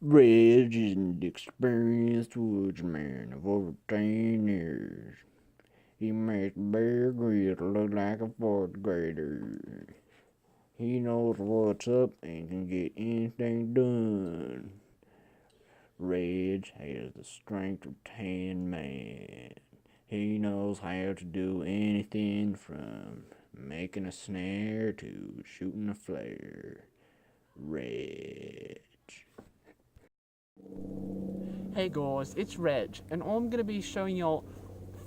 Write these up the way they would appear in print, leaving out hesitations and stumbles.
Redge is an experienced woodsman of over 10 years. He makes Bear Grylls look like a fourth grader. He knows what's up and can get anything done. Redge has the strength of 10 men. He knows how to do anything from making a snare to shooting a flare. Redge. Hey guys, it's Redge, and I'm going to be showing y'all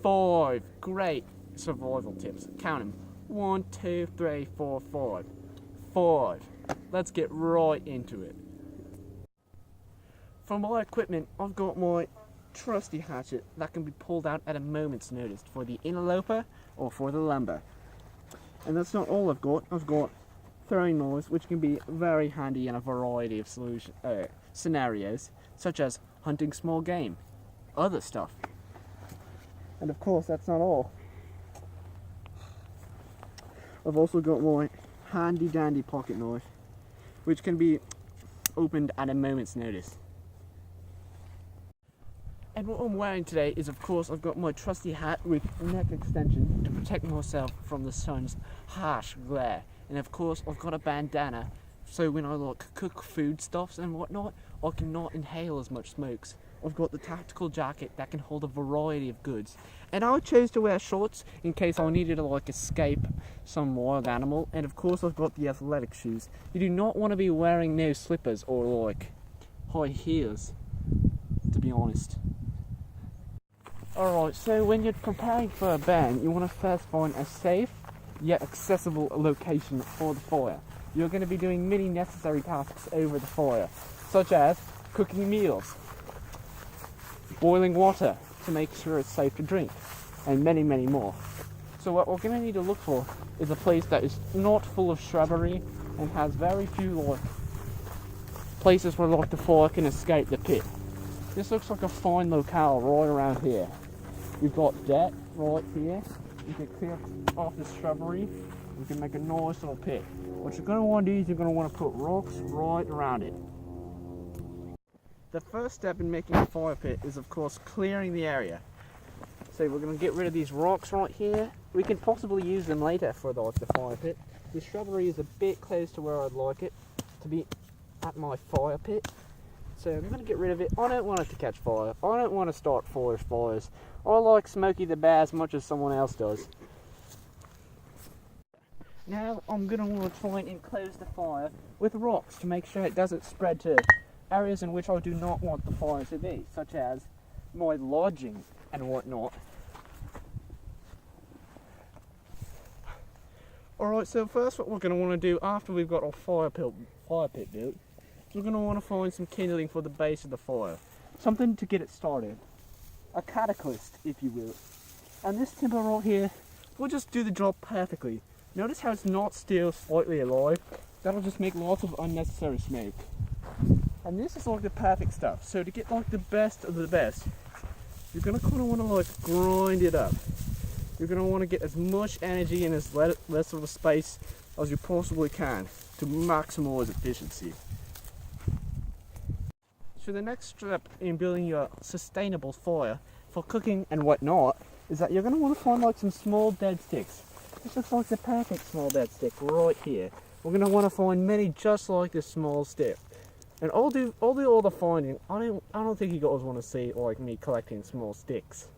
5 great survival tips. Count them. 1, 2, 3, 4, 5. 5. Let's get right into it. For my equipment, I've got my trusty hatchet that can be pulled out at a moment's notice for the interloper or for the lumber. And that's not all I've got. I've got throwing knives, which can be very handy in a variety of scenarios, such as hunting small game, other stuff. And of course, that's not all. I've also got my handy dandy pocket knife, which can be opened at a moment's notice. And what I'm wearing today is, of course, I've got my trusty hat with neck extension to protect myself from the sun's harsh glare. And of course, I've got a bandana, so when I cook foodstuffs and whatnot, I cannot inhale as much smokes. I've got the tactical jacket that can hold a variety of goods. And I chose to wear shorts in case I needed to escape some wild animal. And of course, I've got the athletic shoes. You do not want to be wearing no slippers or high heels, to be honest. Alright, so when you're preparing for a band, you want to first find a safe yet accessible location for the fire. You're going to be doing many necessary tasks over the fire, such as cooking meals, boiling water to make sure it's safe to drink, and many, many more. So what we're going to need to look for is a place that is not full of shrubbery and has very few places where the fire can escape the pit. This looks like a fine locale right around here. We've got that right here. You can clear off the shrubbery. We can make a nice little pit. What you're going to want to do is you're going to want to put rocks right around it. The first step in making a fire pit is, of course, clearing the area. So we're going to get rid of these rocks right here. We can possibly use them later for the fire pit. The shrubbery is a bit close to where I'd like it to be at my fire pit. So I'm going to get rid of it. I don't want it to catch fire. I don't want to start forest fires. I like Smokey the Bear as much as someone else does. Now I'm going to want to try and enclose the fire with rocks to make sure it doesn't spread to areas in which I do not want the fire to be, such as my lodging and whatnot. Alright, so first what we're going to want to do after we've got our fire pit built, we're going to want to find some kindling for the base of the fire. Something to get it started. A catalyst, if you will. And this timber right here will just do the job perfectly. Notice how it's not still slightly alive? That'll just make lots of unnecessary smoke. And this is the perfect stuff. So to get the best of the best, you're going to kind of want to grind it up. You're going to want to get as much energy in as less of a space as you possibly can to maximize efficiency. So the next step in building your sustainable fire for cooking and whatnot is that you're going to want to find some small dead sticks. This looks like the perfect small dead stick right here. We're going to want to find many just like this small stick. And I'll do all the finding. I don't think you guys want to see me collecting small sticks.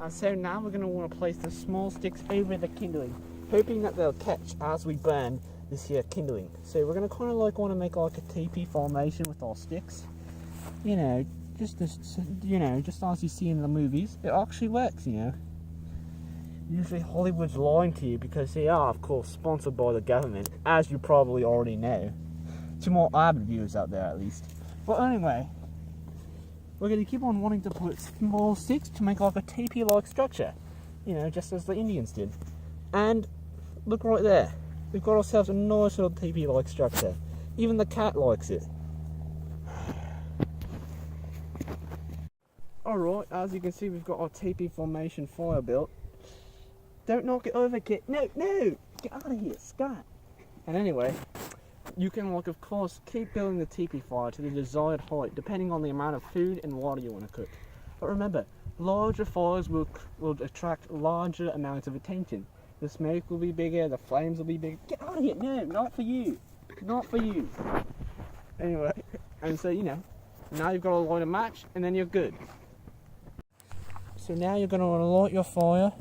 So now we're going to want to place the small sticks over the kindling, hoping that they'll catch as we burn this here kindling. So we're going to kind of want to make a teepee formation with our sticks. Just as you see in the movies. It actually works, Usually Hollywood's lying to you because they are, of course, sponsored by the government, as you probably already know. To more avid viewers out there, at least. But anyway, we're going to keep on wanting to put small sticks to make a teepee-like structure. Just as the Indians did. And look right there. We've got ourselves a nice little teepee-like structure. Even the cat likes it. Alright, as you can see, we've got our teepee formation fire built. Don't knock it over, kid. No, no! Get out of here, Scott! And anyway, you can, like, of course, keep building the teepee fire to the desired height, depending on the amount of food and water you want to cook. But remember, larger fires will attract larger amounts of attention. The smoke will be bigger, the flames will be bigger. Get out of here! No, not for you! Not for you! Anyway, and so, you know, now you've got to light a match, and then you're good. So now you're going to light your fire.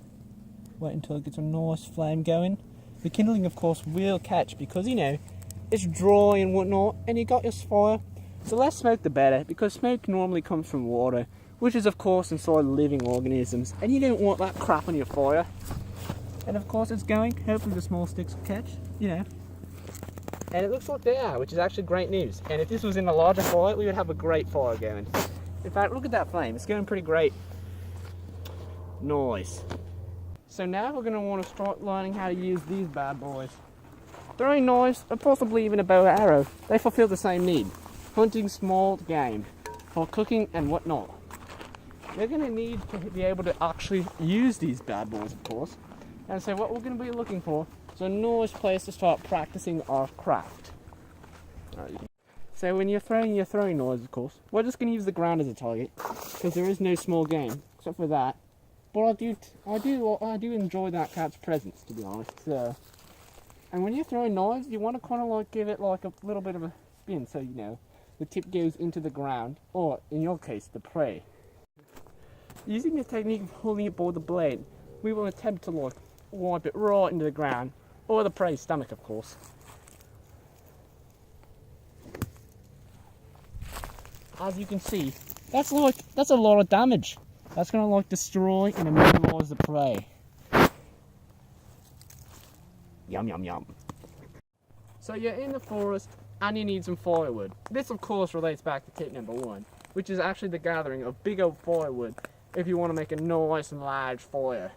Wait until it gets a nice flame going. The kindling, of course, will catch because, you know, it's dry and whatnot, and you got your fire. The less smoke the better, because smoke normally comes from water, which is, of course, inside living organisms, and you don't want that crap on your fire. And of course it's going. Hopefully the small sticks will catch, you know. And it looks like they are, which is actually great news. And if this was in a larger fire, we would have a great fire going. In fact, look at that flame. It's going pretty great. Nice. So now we're going to want to start learning how to use these bad boys. Throwing knives, and possibly even a bow and arrow, they fulfill the same need. Hunting small game, for cooking and whatnot. We're going to need to be able to actually use these bad boys, of course. And so what we're going to be looking for is a nice place to start practicing our craft. So when you're throwing your throwing knives, of course, we're just going to use the ground as a target, because there is no small game, except for that. But I do enjoy that cat's presence, to be honest. So, and when you're throwing knives, you want to kind of like give it like a little bit of a spin, so you know the tip goes into the ground, or in your case, the prey. Using the technique of holding it by the blade, we will attempt to like wipe it right into the ground, or the prey's stomach, of course. As you can see, that's a lot of damage. That's going to like destroy and immobilize the prey. Yum yum yum. So you're in the forest and you need some firewood. This of course relates back to tip number 1, which is actually the gathering of big old firewood if you want to make a nice and large fire.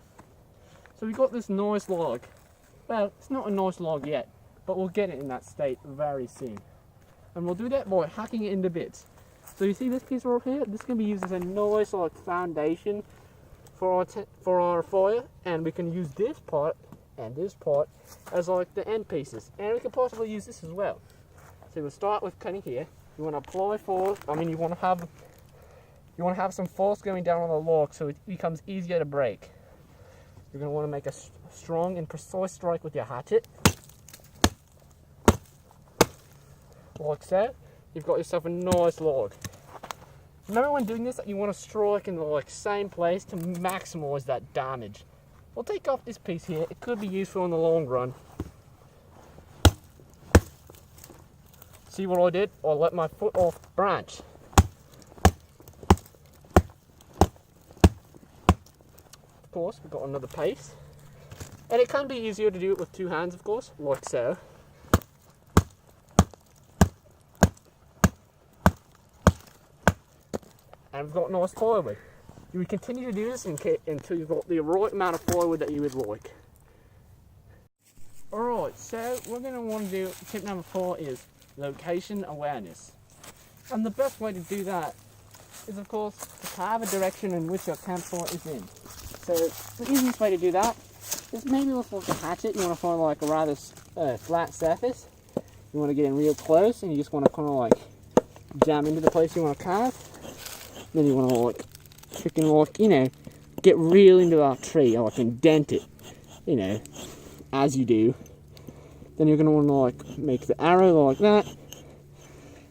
So we've got this nice log. Well, it's not a nice log yet, but we'll get it in that state very soon. And we'll do that by hacking it into bits. So you see this piece right here? This can be used as a nice like foundation for our fire, and we can use this part and this part as like the end pieces, and we can possibly use this as well. So we'll start with cutting here. You want to apply force. I mean, you want to have some force going down on the log so it becomes easier to break. You're going to want to make a strong and precise strike with your hatchet, like so. You've got yourself a nice log. Remember when doing this that you want to strike in the like same place to maximize that damage. We'll take off this piece here. It could be useful in the long run. See what I did? I let my foot off the branch. Of course, we've got another piece. And it can be easier to do it with 2 hands, of course, like so. And we've got nice firewood. You would continue to do this until you've got the right amount of firewood that you would like. Alright, so we're going to want to do tip number 4 is location awareness. And the best way to do that is, of course, to have a direction in which your campsite is in. So the easiest way to do that is maybe with like a hatchet. You want to find like a rather flat surface. You want to get in real close, and you just want to kind of like jam into the place you want to carve. Then you want to like freaking like, you know, get real into that tree, like indent it, you know, as you do. Then you're going to want to like make the arrow like that.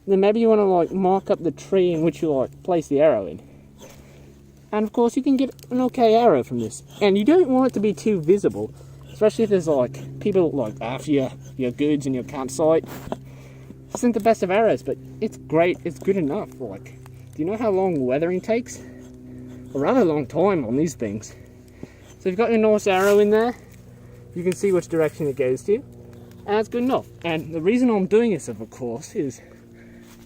Then maybe you want to like mark up the tree in which you like place the arrow in. And of course you can get an okay arrow from this. And you don't want it to be too visible, especially if there's like people like after your goods in your campsite. This isn't the best of arrows, but it's great, it's good enough. Like, do you know how long weathering takes? A rather long time on these things. So you've got your nice arrow in there. You can see which direction it goes to. And that's good enough. And the reason I'm doing this, of course, is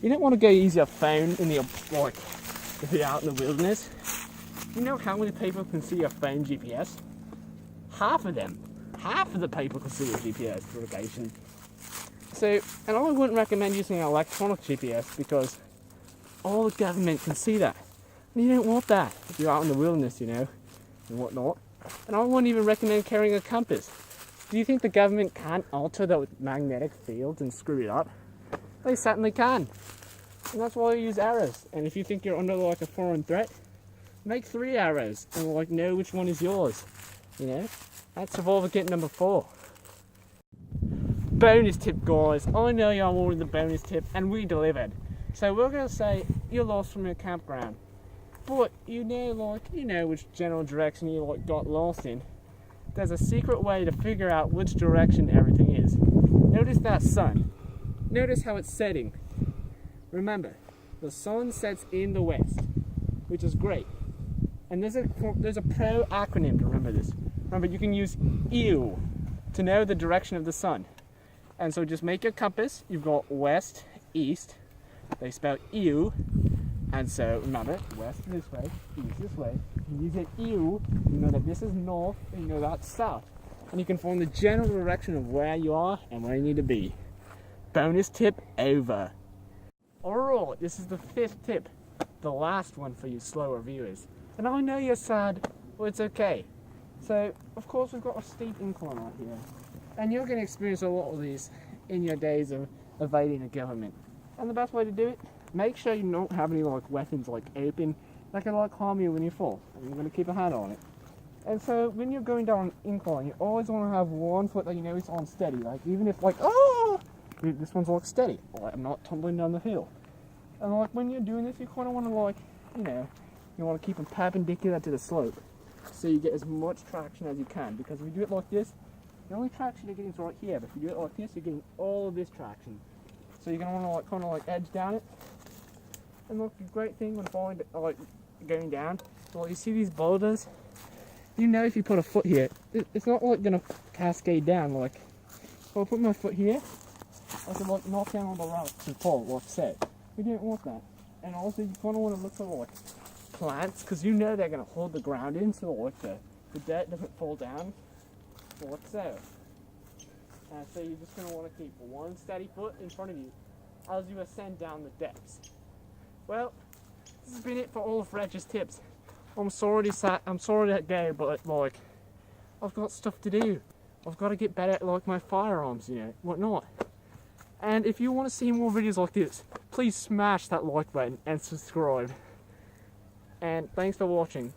you don't want to go use your phone in the, like, if you're out in the wilderness. You know how many people can see your phone GPS? Half of the people can see your GPS location. So, and I wouldn't recommend using an electronic GPS because all the government can see that. And you don't want that if you're out in the wilderness, you know, and whatnot. And I wouldn't even recommend carrying a compass. Do you think the government can't alter the magnetic fields and screw it up? They certainly can. And that's why I use arrows. And if you think you're under like a foreign threat, make 3 arrows and like know which one is yours. You know? That's survival kit number 4. Bonus tip, guys. I know y'all wanted the bonus tip and we delivered. So we're gonna say you're lost from your campground. But you know which general direction you like got lost in. There's a secret way to figure out which direction everything is. Notice that sun. Notice how it's setting. Remember, the sun sets in the west, which is great. And there's a pro acronym to remember this. Remember, you can use EW to know the direction of the sun. And so just make your compass. You've got west, east. They spell EW. And so remember, west this way, east this way. You use it EW, you know that this is north, and you know that's south. And you can form the general direction of where you are and where you need to be. Bonus tip over. Alright, this is the 5th tip. The last one for you slower viewers. And I know you're sad, but it's okay. So, of course, we've got a steep incline right here. And you're going to experience a lot of these in your days of evading the government. And the best way to do it, make sure you don't have any like weapons like open that can like harm you when you fall. And you're going to keep a hand on it. And so when you're going down an incline, you always want to have one foot that you know is on steady. Like even if like, oh, this one's like steady. Like I'm not tumbling down the hill. And like when you're doing this, you kind of want to like, you know, you want to keep them perpendicular to the slope. So you get as much traction as you can. Because if you do it like this, the only traction you're getting is right here. But if you do it like this, you're getting all of this traction. So you're going to want to like kind of like edge down it. And look, the great thing when falling, like going down, well, you see these boulders? You know if you put a foot here, it's not like going to cascade down. Like, if I put my foot here, I can like knock down on the rocks and fall, like so. We don't want that. And also you kind of want to look for like plants, because you know they're going to hold the ground in, so like the dirt doesn't fall down, like so. So you're just going to want to keep one steady foot in front of you as you ascend down the depths. Well, this has been it for all of Redge's tips. I'm sorry to go, but like, I've got stuff to do. I've got to get better at like my firearms, you know, whatnot. And if you want to see more videos like this, please smash that like button and subscribe. And thanks for watching.